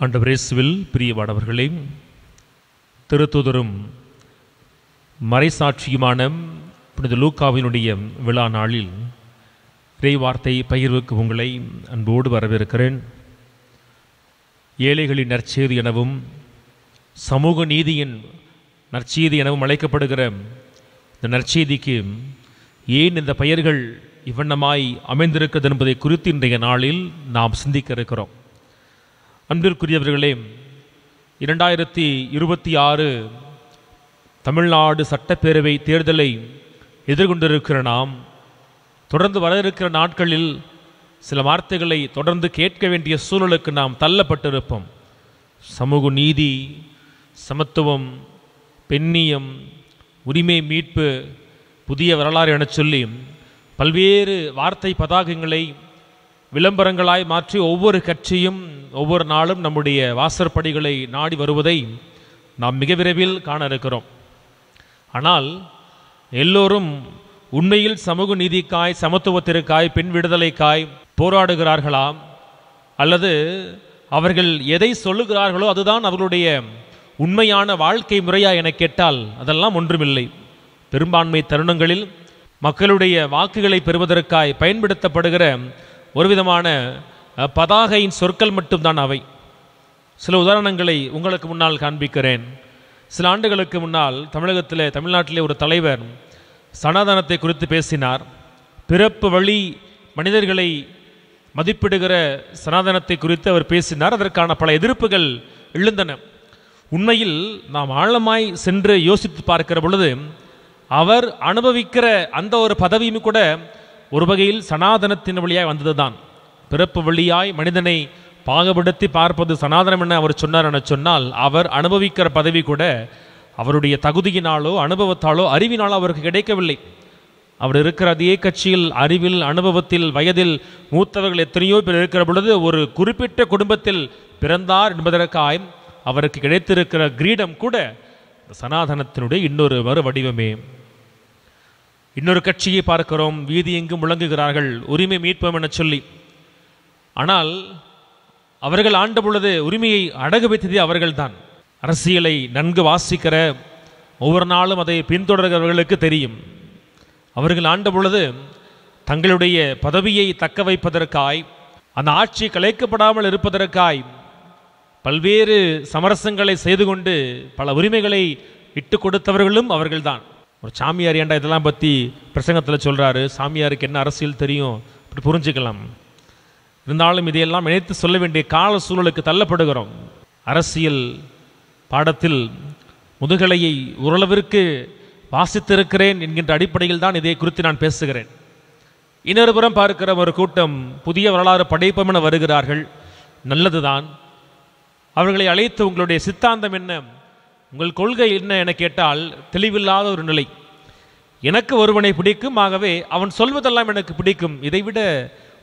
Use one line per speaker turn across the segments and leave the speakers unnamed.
ஆண்டவர் இயேசுவில் பிரியமானவர்களே, திருத்தூதரும் மறைசாட்சியுமான புனித லூக்காவினுடைய விழா நாளில் இறைவார்த்தை பகிர்வுக்கு உங்களை அன்போடு வரவேற்கிறேன். ஏழைகளின் நற்செய்தி எனவும் சமூக நீதியின் நற்செய்தி எனவும் அழைக்கப்படுகிற இந்த நற்செய்திக்கு ஏன் இந்த பெயர்கள் இவ்வண்ணமாய் அமைந்திருக்கிறது என்பதை குறித்து இன்றைய நாளில் நாம் சிந்திக்க இருக்கிறோம். அன்பிற்குரியவர்களே, 2026 தமிழ்நாடு சட்டப்பேரவை தேர்தலை எதிர்கொண்டிருக்கிற நாம் தொடர்ந்து வர இருக்கிற நாட்களில் சில வார்த்தைகளை தொடர்ந்து கேட்க வேண்டிய சூழலுக்கு நாம் தள்ளப்பட்டிருப்போம். சமூக நீதி, சமத்துவம், பெண்ணியம், உரிமை மீட்பு, புதிய வரலாறு என சொல்லி பல்வேறு வார்த்தை பதாகங்களை விளம்பரங்களாய் மாற்றி ஒவ்வொரு கட்சியும் ஒவ்வொரு நாளும் நம்முடைய வாசற்படிகளை நாடி வருவதை நாம் மிக விரைவில் காண இருக்கிறோம். ஆனால் எல்லோரும் உண்மையில் சமூக நீதிக்காய், சமத்துவத்திற்காய், பெண் விடுதலைக்காய் போராடுகிறார்களா? அல்லது அவர்கள் எதை சொல்லுகிறார்களோ அதுதான் அவர்களுடைய உண்மையான வாழ்க்கை முறையா என கேட்டால் அதெல்லாம் ஒன்றுமில்லை. பெரும்பான்மை தருணங்களில் மக்களுடைய வாக்குகளை பெறுவதற்காய் பயன்படுத்தப்படுகிற ஒரு விதமான பதாகையின் சொற்கள் மட்டும்தான் அவை. சில உதாரணங்களை உங்களுக்கு முன்னால் காண்பிக்கிறேன். சில ஆண்டுகளுக்கு முன்னால் தமிழ்நாட்டிலே ஒரு தலைவர் சனாதனத்தை குறித்து பேசினார். பிறப்பு வழி மனிதர்களை மதிப்பிடுகிற சனாதனத்தை குறித்து அவர் பேசினார். அதற்கான பல எதிர்ப்புகள் எழுந்தன. உண்மையில் நாம் ஆழமாய் சென்று யோசித்து பார்க்கிற பொழுது அவர் அனுபவிக்கிற அந்த ஒரு பதவியும் கூட ஒரு வகையில் சனாதனத்தின் வழியாய் வந்ததுதான். பிறப்பு வழியாய் மனிதனை பாகுபடுத்தி பார்ப்பது சனாதனம் என அவர் சொன்னார் என சொன்னால், அவர் அனுபவிக்கிற பதவி கூட அவருடைய தகுதியினாலோ அனுபவத்தாலோ அறிவினாலோ அவருக்கு கிடைக்கவில்லை. அவர் இருக்கிற அதே கட்சியில் அறிவில், அனுபவத்தில், வயதில் மூத்தவர்கள் எத்தனையோ பேர் இருக்கிற பொழுது ஒரு குறிப்பிட்ட குடும்பத்தில் பிறந்தார் என்பதற்காய் அவருக்கு கிடைத்திருக்கிற கிரீடம் கூட சனாதனத்தினுடைய இன்னொரு மறு வடிவமே. இன்னொரு கட்சியை பார்க்கிறோம், வீதி எங்கும் முழங்குகிறார்கள், உரிமை மீட்போம் என சொல்லி. ஆனால் அவர்கள் ஆண்ட பொழுது உரிமையை அடகு வைத்ததே அவர்கள்தான். அரசியலை நன்கு வாசிக்கிற, ஒவ்வொரு நாளும் அதை பின்தொடர்கிறவர்களுக்கு தெரியும். அவர்கள் ஆண்ட பொழுது தங்களுடைய பதவியை தக்க வைப்பதற்காய், அந்த ஆட்சி கலைக்கப்படாமல் இருப்பதற்காய் பல்வேறு சமரசங்களை செய்து கொண்டு பல உரிமைகளை விட்டு கொடுத்தவர்களும் அவர்கள்தான். ஒரு சாமியார் ஏண்டா இதெல்லாம் பற்றி பிரசங்கத்தில் சொல்கிறாரு, சாமியாருக்கு என்ன அரசியல் தெரியும், அப்படி புரிஞ்சுக்கலாம். இருந்தாலும் இதையெல்லாம் நினைத்து சொல்ல வேண்டிய கால சூழலுக்கு தள்ளப்படுகிறோம். அரசியல் பாடத்தில் முதுகலையை ஓரளவிற்கு வாசித்திருக்கிறேன் என்கின்ற அடிப்படையில் தான் இதை குறித்து நான் பேசுகிறேன். இன்னொரு புறம் பார்க்கிற ஒரு கூட்டம் புதிய வரலாறு படைப்போம் என வருகிறார்கள். நல்லதுதான். அவர்களை அழைத்து உங்களுடைய சித்தாந்தம் என்ன, உங்கள் கொள்கை என்ன என கேட்டால் தெளிவில்லாத ஒரு நிலை. எனக்கு ஒருவனை பிடிக்கும், ஆகவே அவன் சொல்வதெல்லாம் எனக்கு பிடிக்கும். இதைவிட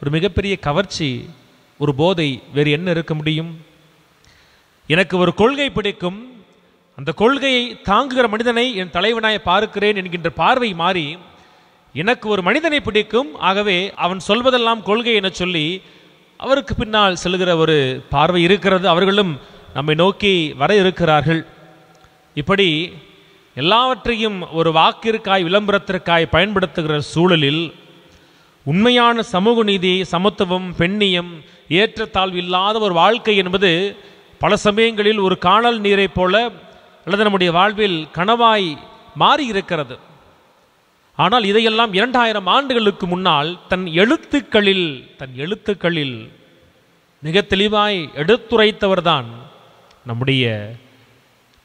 ஒரு மிகப்பெரிய கவர்ச்சி, ஒரு போதை வேறு என்ன இருக்க முடியும்? எனக்கு ஒரு கொள்கை பிடிக்கும், அந்த கொள்கையை தாங்குகிற மனிதனை என் தலைவனாய் பார்க்கிறேன் என்கின்ற பார்வை மாறி, எனக்கு ஒரு மனிதனை பிடிக்கும், ஆகவே அவன் சொல்வதெல்லாம் கொள்கை என சொல்லி அவருக்கு பின்னால் செல்கிற ஒரு பார்வை இருக்கிறது. அவர்களும் நம்மை நோக்கி வர இருக்கிறார்கள். இப்படி எல்லாவற்றையும் ஒரு வாக்கிற்காய், விளம்பரத்திற்காய் பயன்படுத்துகிற சூழலில் உண்மையான சமூக நீதி, சமத்துவம், பெண்ணியம், ஏற்றத்தாழ்வு இல்லாத ஒரு வாழ்க்கை என்பது பல சமயங்களில் ஒரு காணல் நீரை போல அல்லது நம்முடைய வாழ்வில் கனவாய் மாறி இருக்கிறது. ஆனால் இதையெல்லாம் 2000 ஆண்டுகளுக்கு முன்னால் தன் எழுத்துக்களில் மிக தெளிவாய் எடுத்துரைத்தவர்தான் நம்முடைய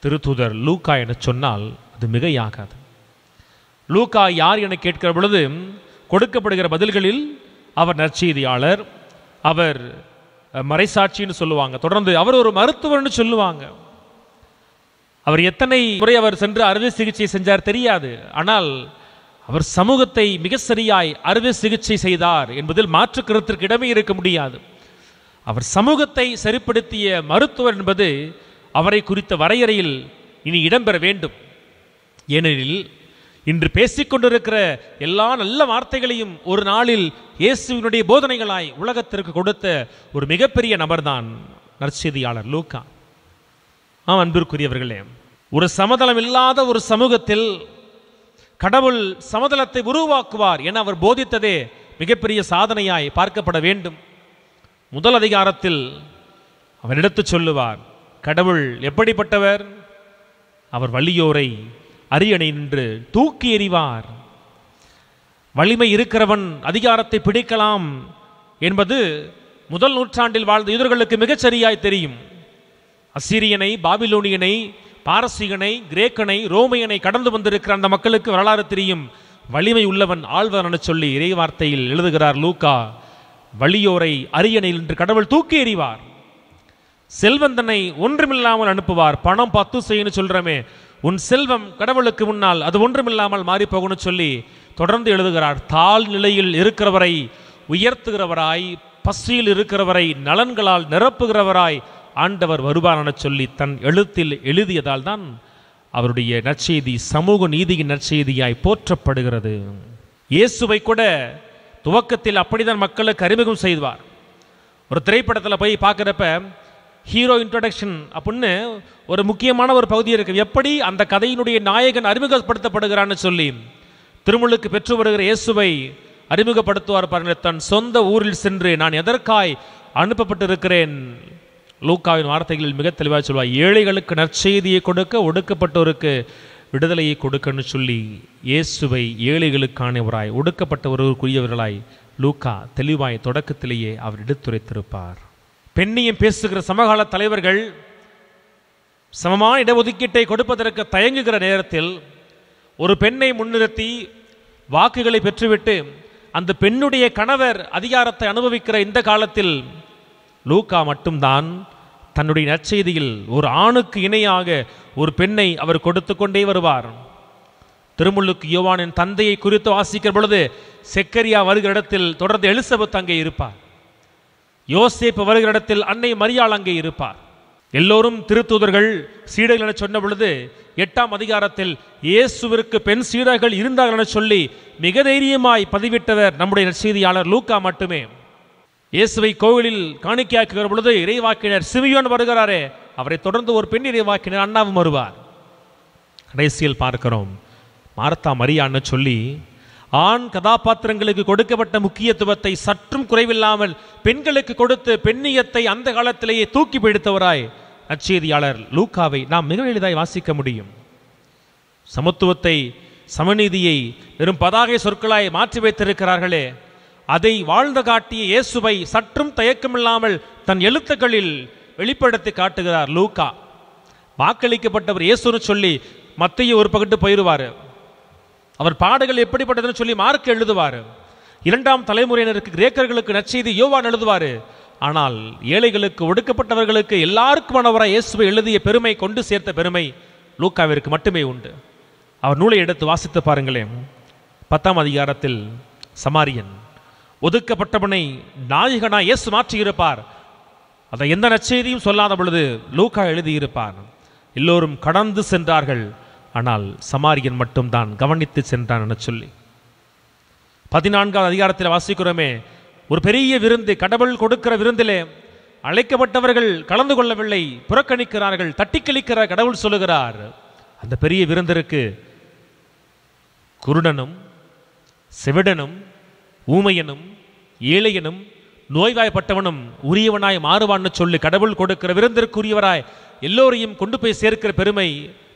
திருத்தூதர் லூக்கா என சொன்னால் அது மிகையாகாது. லூக்கா யார் என கேட்கிற பொழுது கொடுக்கப்படுகிற பதில்களில் அவர் நற்செய்தியாளர், அவர் மறைசாட்சின்னு சொல்லுவாங்க, தொடர்ந்து அவர் ஒரு மருத்துவர்னு சொல்லுவாங்க. அவர் எத்தனை முறை அவர் சென்று அறுவை சிகிச்சை செஞ்சார் தெரியாது. ஆனால் அவர் சமூகத்தை மிக சரியாய் அறுவை சிகிச்சை செய்தார் என்பதில் மாற்று கருத்திற்கு இடமே இருக்க முடியாது. அவர் சமூகத்தை சரிப்படுத்திய மருத்துவர் என்பது அவரை குறித்த வரையறையில் இனி இடம்பெற வேண்டும். ஏனெனில் இன்று பேசிக்கொண்டிருக்கிற எல்லா நல்ல வார்த்தைகளையும் ஒரு நாளில் இயேசுவினுடைய போதனைகளாய் உலகத்திற்கு கொடுத்த ஒரு மிகப்பெரிய நபர்தான் நற்செய்தியாளர் லூக்கா. அன்பிற்குரியவர்களே, ஒரு சமதளம் இல்லாத ஒரு சமூகத்தில் கடவுள் சமதளத்தை உருவாக்குவார் என அவர் போதித்ததே மிகப்பெரிய சாதனையாய் பார்க்கப்பட வேண்டும். முதல் அதிகாரத்தில் அவர் எடுத்து சொல்லுவார், கடவுள் எப்படிப்பட்டவர்? அவர் வலியோரை அரியணை நின்று தூக்கி எறிவார். வலிமை இருக்கிறவன் அதிகாரத்தை பிடிக்கலாம் என்பது முதல் நூற்றாண்டில் வாழ்ந்த யூதர்களுக்கு மிகச்சரியாய் தெரியும். அசீரியனை, பாபிலோனியனை, பாரசீகனை, கிரேக்கனை, ரோமையனை கடந்து வந்திருக்கிற அந்த மக்களுக்கு வரலாறு தெரியும். வலிமை உள்ளவன் ஆழ்வான் என சொல்லி இறைவார்த்தையில் எழுதுகிறார் லூக்கா. வலியோரை அரியணையில் என்று கடவுள் தூக்கி எறிவார். செல்வந்தனை ஒன்றுமில்லாமல் அனுப்புவார். பணம் 10 செய்யணும் சொல்றமே, உன் செல்வம் கடவுளுக்கு முன்னால் அது ஒன்றுமில்லாமல் மாறி போகணும்னு சொல்லி தொடர்ந்து எழுதுகிறார். தாழ் நிலையில் இருக்கிறவரை உயர்த்துகிறவராய், பசியில் இருக்கிறவரை நலன்களால் நிரப்புகிறவராய் ஆண்டவர் வருவார் என சொல்லி தன் எழுத்தில் எழுதியதால் தான் அவருடைய நற்செய்தி சமூக நீதியின் நற்செய்தியாய் போற்றப்படுகிறது. இயேசுவை கூட துவக்கத்தில் அப்படிதான் மக்களுக்கு அறிமுகம் செய்வார். ஒரு திரைப்படத்தில் போய் பார்க்குறப்ப ஹீரோ இன்ட்ரோடக்ஷன் அப்படின்னு ஒரு முக்கியமான ஒரு பகுதி இருக்கு. எப்படி அந்த கதையினுடைய நாயகன் அறிமுகப்படுத்தப்படுகிறான்னு சொல்லி திருமுழுக்கு பெற்று வருகிற இயேசுவை அறிமுகப்படுத்துவார் பாருங்கள். தன் சொந்த ஊரில் சென்று நான் எதற்காய் அனுப்பப்பட்டிருக்கிறேன், லூக்காவின் வார்த்தைகளில் மிக தெளிவாக சொல்வார். ஏழைகளுக்கு நற்செய்தியை கொடுக்க, ஒடுக்கப்பட்டோருக்கு விடுதலையை கொடுக்கன்னு சொல்லி இயேசுவை ஏழைகளுக்கானவராய், ஒடுக்கப்பட்டவர்களுக்குரியவர்களாய் லூக்கா தெளிவாய் தொடக்கத்திலேயே அவர் எடுத்துரைத்திருப்பார். பெண்ணியம் பேசுகிற சமகால தலைவர்கள் சமமான இடஒதுக்கீட்டை கொடுப்பதற்கு தயங்குகிற நேரத்தில் ஒரு பெண்ணை முன்னிறுத்தி வாக்குகளை பெற்றுவிட்டு அந்த பெண்ணுடைய கணவர் அதிகாரத்தை அனுபவிக்கிற இந்த காலத்தில் லூக்கா மட்டும்தான் தன்னுடைய நற்செய்தியில் ஒரு ஆணுக்கு இணையாக ஒரு பெண்ணை அவர் கொடுத்து கொண்டே வருவார். திருமுழுக்கு யோவானின் தந்தையை குறித்து வாசிக்கிற பொழுது செக்கரியா வருகிற இடத்தில் தொடர்ந்து எலிசபெத் அங்கே இருப்பார். யோசேப்பு வருகிற இடத்தில் அன்னை மரியாள் அங்கே இருப்பார். எல்லோரும் திருத்தூதர்கள் சீடர்கள் என சொன்ன பொழுது 8ஆம் அதிகாரத்தில் இயேசுவிற்கு பெண் சீடர்கள் இருந்தார்கள் என சொல்லி மிக தைரியமாய் பதிவிட்டவர் நம்முடைய நற்செய்தியாளர் லூக்கா மட்டுமே. இயேசுவை கோவிலில் காணிக்கையாக்குகிற பொழுது இறைவாக்கினர் சிமியோன் வருகிறாரே, அவரை தொடர்ந்து ஒரு பெண் இறைவாக்கினர் அண்ணாவும் வருவார். கடைசியில் பார்க்கிறோம் மார்த்தா மரியான்னு சொல்லி ஆண் கதாபாத்திரங்களுக்கு கொடுக்கப்பட்ட முக்கியத்துவத்தை சற்றும் குறைவில்லாமல் பெண்களுக்கு கொடுத்து பெண்ணியத்தை அந்த காலத்திலேயே தூக்கி பிடித்தவராய் நற்செய்தியாளர் லூக்காவை நாம் மிக எளிதாய் வாசிக்க முடியும். சமத்துவத்தை, சமநீதியை வெறும் பதாகை சொற்களாய் மாற்றி வைத்திருக்கிறார்களே, அதை வாழ்ந்து காட்டிய இயேசுவை சற்றும் தயக்கமில்லாமல் தன் எழுத்துக்களில் வெளிப்படுத்தி காட்டுகிறார் லூக்கா. வாக்களிக்கப்பட்டவர் இயேசுன்னு சொல்லி மத்தேயு ஒரு பக்கத்து போயிடுவார். அவர் பாடுகள் எப்படிப்பட்டதுன்னு சொல்லி மார்க் எழுதுவார். 2ஆம் தலைமுறையினருக்கு கிரேக்கர்களுக்கு நற்செய்தி யோவான் எழுதுவார். ஆனால் ஏழைகளுக்கு, ஒடுக்கப்பட்டவர்களுக்கு எல்லாருக்குமானவராய் இயேசுவை எழுதிய பெருமை, கொண்டு சேர்த்த பெருமை லூக்காவிற்கு மட்டுமே உண்டு. அவர் நூலை எடுத்து வாசித்து பாருங்களேன். 10ஆம் அதிகாரத்தில் சமாரியன் ஒதுக்கப்பட்டவனை நாயகனாய் இயேசு மாற்றியிருப்பார். அதை எந்த நற்செய்தியும் சொல்லாத பொழுது லூக்கா எழுதியிருப்பார். எல்லோரும் கடந்து சென்றார்கள், ஆனால் சமாரியன் மட்டும்தான் கவனித்து சென்றான் என சொல்லி 14ஆம் அதிகாரத்தில் வாசிக்கிறோமே, ஒரு பெரிய விருந்து, கடவுள் கொடுக்கிற விருந்திலே அழைக்கப்பட்டவர்கள் கலந்து கொள்ளவில்லை, புறக்கணிக்கிறார்கள், தட்டி கழிக்கிறார். கடவுள் சொல்லுகிறார், அந்த பெரிய விருந்திற்கு குருடனும் செவிடனும் ஊமையனும் ஏழையனும் நோய்வாய்ப்பட்டவனும் உரியவனாய் மாறுவான்னு சொல்லி கடவுள் கொடுக்கிற விருந்திற்குரியவராய் எல்லோரையும் கொண்டு போய் சேர்க்கிற பெருமை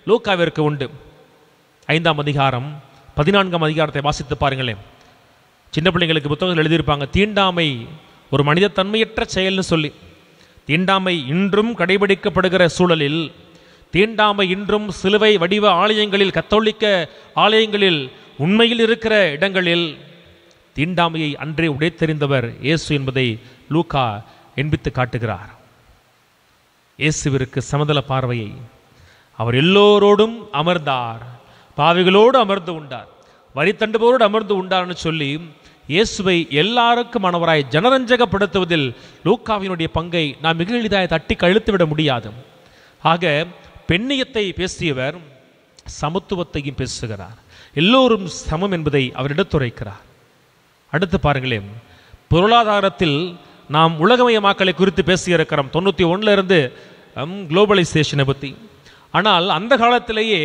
லூக்காவிற்கு உண்டு. 5ஆம் அதிகாரம் 14ஆம் அதிகாரத்தை வாசித்து பாருங்களேன். சின்ன பிள்ளைங்களுக்கு புத்தகங்கள் எழுதியிருப்பாங்க, தீண்டாமை ஒரு மனித தன்மையற்ற செயல்னு சொல்லி. தீண்டாமை இன்றும் கடைபிடிக்கப்படுகிற சூழலில், தீண்டாமை இன்றும் சிலுவை வடிவ ஆலயங்களில், கத்தோலிக்க ஆலயங்களில், உண்மையில் இருக்கிற இடங்களில் தீண்டாமையை அன்றே உடைத்தெறிந்தவர் இயேசு என்பதை லூக்கா எண்பித்து காட்டுகிறார். இயேசுவிற்கு சமதள பார்வையை, அவர் எல்லோரோடும் அமர்ந்தார், பாவிகளோடு அமர்ந்து உண்டார், வரி தண்டுபவரோடு அமர்ந்து உண்டார்னு சொல்லி இயேசுவை எல்லாருக்கும் மனவராய் ஜனரஞ்சகப்படுத்துவதில் லூக்காவினுடைய பங்கை நாம் மிக எளிதாய் தட்டி கழுத்து விட முடியாது. ஆக பெண்ணியத்தை பேசியவர் சமத்துவத்தையும் பேசுகிறார். எல்லோரும் சமம் என்பதை அவர் எடுத்துரைக்கிறார். அடுத்து பாருங்களேன், பொருளாதாரத்தில் நாம் உலகமயமாக்கலை குறித்து பேசியிருக்கிறோம் 91 இருந்து குளோபலைசேஷனை பற்றி. ஆனால் அந்த காலத்திலேயே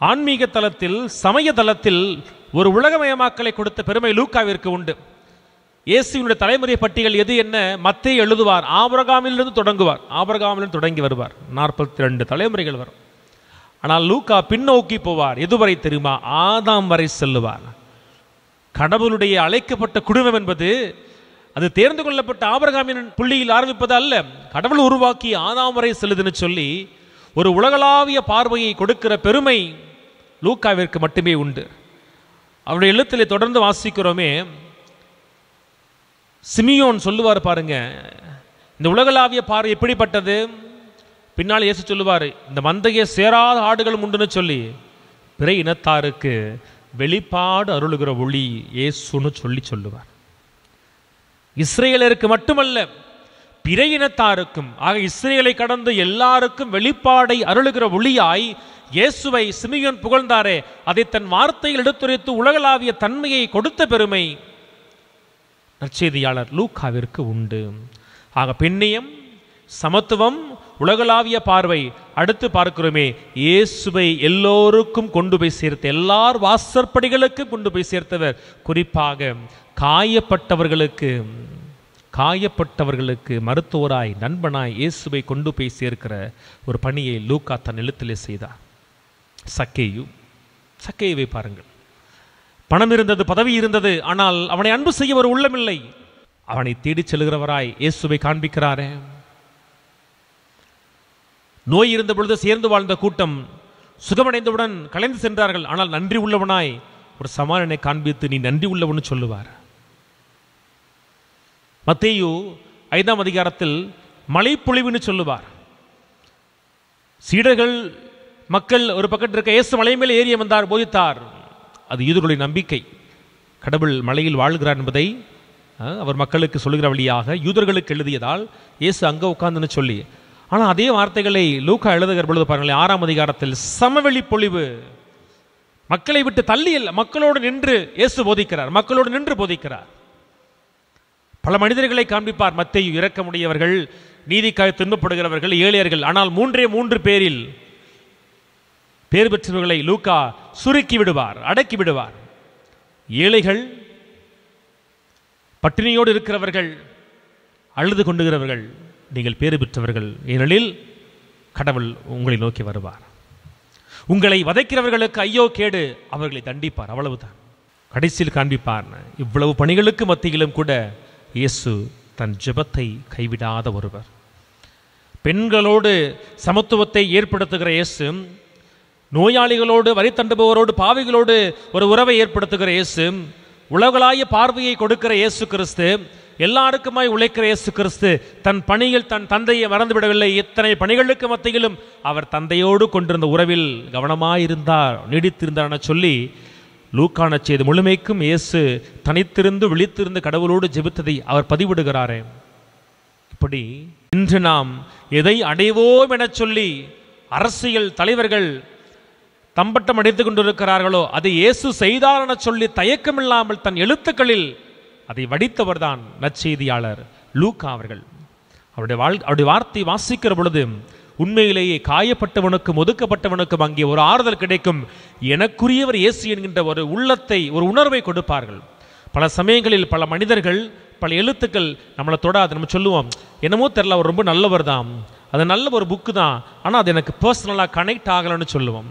ஆன்மீக தளத்தில், சமய தளத்தில் ஒரு உலகமயமாக்கலை கொடுத்த பெருமை லூக்காவிற்கு உண்டு. இயேசுவினுடைய தலைமுறை பட்டியல் எது என்ன? மத்தேயு எழுதுவார், ஆபிரகாமிலிருந்து தொடங்குவார், ஆபிரகாமிலிருந்து தொடங்கி வருவார், 42 தலைமுறைகள் வரும். ஆனால் லூக்கா பின்னோக்கி போவார். எதுவரை தெரியுமா? ஆதாம் வரை செல்லுவார். கடவுளுடைய அழைக்கப்பட்ட குடும்பம் என்பது அது தேர்ந்து கொள்ளப்பட்ட ஆபிரகாமின் புள்ளியில் ஆரம்பிப்பது அல்ல, கடவுள் உருவாக்கி ஆதாம் வரை செல்லுதுன்னு சொல்லி ஒரு உலகளாவிய பார்வையை கொடுக்கிற பெருமை லூக்காவிற்கு மட்டுமே உண்டு. அவருடைய எழுத்திலே தொடர்ந்து வாசிக்கிறோமே, சிமியோன் சொல்லுவார் பாருங்க, இந்த உலகளாவிய பார்வை எப்படிப்பட்டது? பின்னால் இயேசு சொல்லுவார், இந்த மந்தையை சேராத ஆடுகளும் உண்டுன்னு சொல்லி பிற இனத்தாருக்கு வெளிப்பாடு அருளுகிற ஒளி இயேசுன்னு சொல்லுவார். இஸ்ரேலருக்கு மட்டுமல்ல, பிற இனத்தாருக்கும், ஆக இஸ்ரேலை கடந்து எல்லாருக்கும் வெளிப்பாடை அருளுகிற ஒளியாய் இயேசுவை சிமியோன் புகழ்ந்தாரே, அதை தன் வார்த்தையில் எடுத்துரைத்து உலகளாவிய தன்மையை கொடுத்த பெருமை நற்செய்தியாளர் லூக்காவிற்கு உண்டு. ஆக பெண்ணியம், சமத்துவம், உலகளாவிய பார்வை. அடுத்து பார்க்கிறோமே, இயேசுவை எல்லோருக்கும் கொண்டு போய் சேர்த்த, எல்லார் வாசற்படிகளுக்கு கொண்டு போய் சேர்த்தவர். குறிப்பாக காயப்பட்டவர்களுக்கு மருத்துவராய், நண்பனாய் இயேசுவை கொண்டு போய் சேர்க்கிற ஒரு பணியை லூக்கா தன் எழுத்திலே செய்தார். சக்கேயுவை பாருங்கள், பணம் இருந்தது, பதவி இருந்தது, ஆனால் அவனை அன்பு செய்ய ஒரு உள்ளமில்லை. அவனை தேடிச் செல்கிறவராய் இயேசுவை காண்பிக்கிறாரே. நோய் இருந்த பொழுது சேர்ந்து வாழ்ந்த கூட்டம் சுகமடைந்தவுடன் கலைந்து சென்றார்கள். ஆனால் நன்றி உள்ளவனாய் ஒரு சமாரியனை காண்பித்து நீ நன்றி உள்ளவனு சொல்லுவார். மத்தேயு 5ஆம் அதிகாரத்தில் மலைப்பொழிவுன்னு சொல்லுவார். சீடர்கள், மக்கள் ஒரு பக்கத்தில் இருக்க, இயேசு மலை மேலே ஏறி வந்தார், போதித்தார். அது யூதர்களுடைய நம்பிக்கை, கடவுள் மலையில் வாழ்கிறார் என்பதை அவர் மக்களுக்கு சொல்லுகிற வழியாக யூதர்களுக்கு எழுதியதால் இயேசு அங்கே உட்கார்ந்துன்னு சொல்லி. ஆனால் அதே வார்த்தைகளை லூக்கா எழுதுகிற பொழுது பாருங்களேன், 6ஆம் அதிகாரத்தில் சமவெளி பொழிவு, மக்களை விட்டு தள்ளி அல்ல, மக்களோடு நின்று இயேசு போதிக்கிறார், மக்களோடு நின்று போதிக்கிறார். பல மனிதர்களை காண்பிப்பார். மத்தேயு இரக்கமுடையவர்கள், நீதிக்காக துன்பப்படுகிறவர்கள், ஏழையர்கள். ஆனால் 3 பேரில் பேர் பெற்றவர்களை லூக்கா சுருக்கி விடுவார், அடக்கி விடுவார். ஏழைகள், பட்டினியோடு இருக்கிறவர்கள், அழுது கொண்டுகிறவர்கள், நீங்கள் பேறு பெற்றவர்கள், ஏனெனில் கடவுள் உங்களை நோக்கி வருவார். உங்களை வதைக்கிறவர்களுக்கு ஐயோ கேடு, அவர்களை தண்டிப்பார். அவ்வளவுதான். கடைசியில் காண்பிப்பார். இவ்வளவு பணிகளுக்கு மத்தியிலும் கூட இயேசு தன் ஜெபத்தை கைவிடாத ஒருவர். பெண்களோடு சமத்துவத்தை ஏற்படுத்துகிற இயேசு, நோயாளிகளோடு, வரி தண்டுபவரோடு, பாவிகளோடு ஒரு உறவை ஏற்படுத்துகிற இயேசு, உலகளாய பார்வையை கொடுக்கிற இயேசு கிறிஸ்து, எல்லாருக்குமாய் உழைக்கிற இயேசு கிறிஸ்து தன் பணியில் தன் தந்தையை மறந்துவிடவில்லை. இத்தனை பணிகளுக்கு மத்தியிலும் அவர் தந்தையோடு கொண்டிருந்த உறவில் கவனமாயிருந்தார், நீடித்திருந்தார் என சொல்லி லூக்கான செய்தி முழுமைக்கும் இயேசு தனித்திருந்து விழித்திருந்து கடவுளோடு ஜெபித்ததை அவர் பதிவிடுகிறாரே. இப்படி இன்று நாம் எதை அடைவோம் என சொல்லி அரசியல் தலைவர்கள் தம்பட்டம் அடைத்துக் கொண்டிருக்கிறார்களோ அதை இயேசு செய்தார் என சொல்லி தயக்கமில்லாமல் தன் எழுத்துக்களில் அதை வடித்தவர் தான் நற்செய்தியாளர் லூக்கா அவர்கள். அவருடைய வார்த்தை வாசிக்கிற பொழுது உண்மையிலேயே காயப்பட்டவனுக்கும் ஒதுக்கப்பட்டவனுக்கும் அங்கே ஒரு ஆறுதல் கிடைக்கும். எனக்குரியவர் இயேசு என்கின்ற ஒரு உள்ளத்தை, ஒரு உணர்வை கொடுப்பார்கள். பல சமயங்களில் பல மனிதர்கள், பல எழுத்துக்கள் நம்மளை தொடாது. நம்ம சொல்லுவோம், என்னமோ தெரில, அவர் ரொம்ப நல்லவர் தான், அது நல்ல ஒரு புக்கு தான், ஆனால் அது எனக்கு பர்சனலாக கனெக்ட் ஆகலைன்னு சொல்லுவோம்.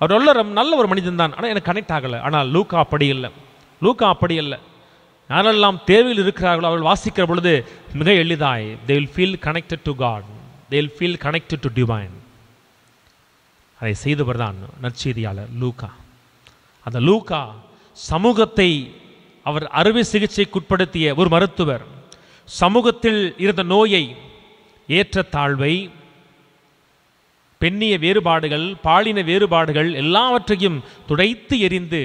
அவர் நல்ல ஒரு மனிதன் தான், ஆனால் எனக்கு கனெக்ட் ஆகலை. ஆனால் லூக்கா அப்படி இல்லை. லூக்கா அப்படி இல்லை. யாரெல்லாம் தேவையில் இருக்கிறார்களோ அவர்கள் வாசிக்கிற பொழுது மிக எளிதாய் they will feel connected to God, they will feel connected to divine. அதை செய்தவர் தான் நற்செய்தியாளர் லூக்கா. அந்த லூக்கா சமூகத்தை அவர் அறுவை சிகிச்சைக்குட்படுத்திய ஒரு மருத்துவர். சமூகத்தில் இருந்த நோயை, ஏற்றத்தாழ்வை, பெண்ணிய வேறுபாடுகள், பாலின வேறுபாடுகள் எல்லாவற்றையும் துடைத்து எறிந்து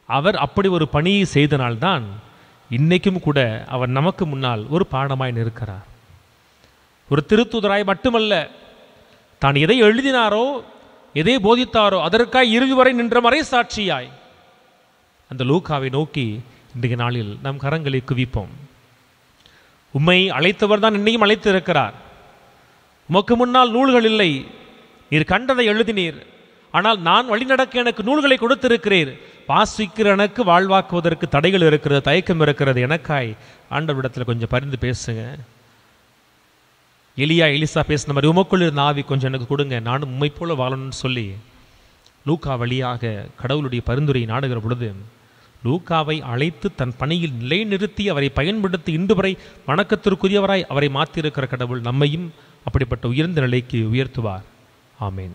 அவர் அப்படி ஒரு பணியை செய்தனால்தான் இன்னைக்கும் கூட அவர் நமக்கு முன்னால் ஒரு பாடமாய் நிற்கிறார். ஒரு திருத்துதராய் மட்டுமல்ல, தான் எதை எழுதினாரோ, எதை போதித்தாரோ அதற்காய் இறுதி வரை நின்ற மறை சாட்சியாய் அந்த லூக்காவை நோக்கி இன்றைய நாளில் நம் கரங்களை குவிப்போம். உம்மை அழைத்தவர் தான் என்னையும் அழைத்து இருக்கிறார். உமக்கு முன்னால் நூல்கள் இல்லை, நீர் கண்டதை எழுதினீர். ஆனால் நான் வழிநடக்க எனக்கு நூல்களை கொடுத்திருக்கிறீர். வாசிக்கிற எனக்கு வாழ்வாக்குவதற்கு தடைகள் இருக்கிறது, தயக்கம் இருக்கிறது. எனக்காய் ஆண்டவரிடத்தில் கொஞ்சம் பரிந்து பேசுங்க. எலியா எலிசா பேசின மாதிரி உமக்குள் இருந்த ஆவி கொஞ்சம் எனக்கு கொடுங்க, நானும் உம்மை போல வாழணும்னு சொல்லி லூக்கா வழியாக கடவுளுடைய பரிந்துரையை நாடுகிற பொழுது லூக்காவை அழைத்து தன் பணியில் நிலைநிறுத்தி அவரை பயன்படுத்தி இன்று வரை வணக்கத்திற்குரியவராய் அவரை மாற்றியிருக்கிற கடவுள் நம்மையும் அப்படிப்பட்ட உயர்ந்த நிலைக்கு உயர்த்துவார். ஆமேன்.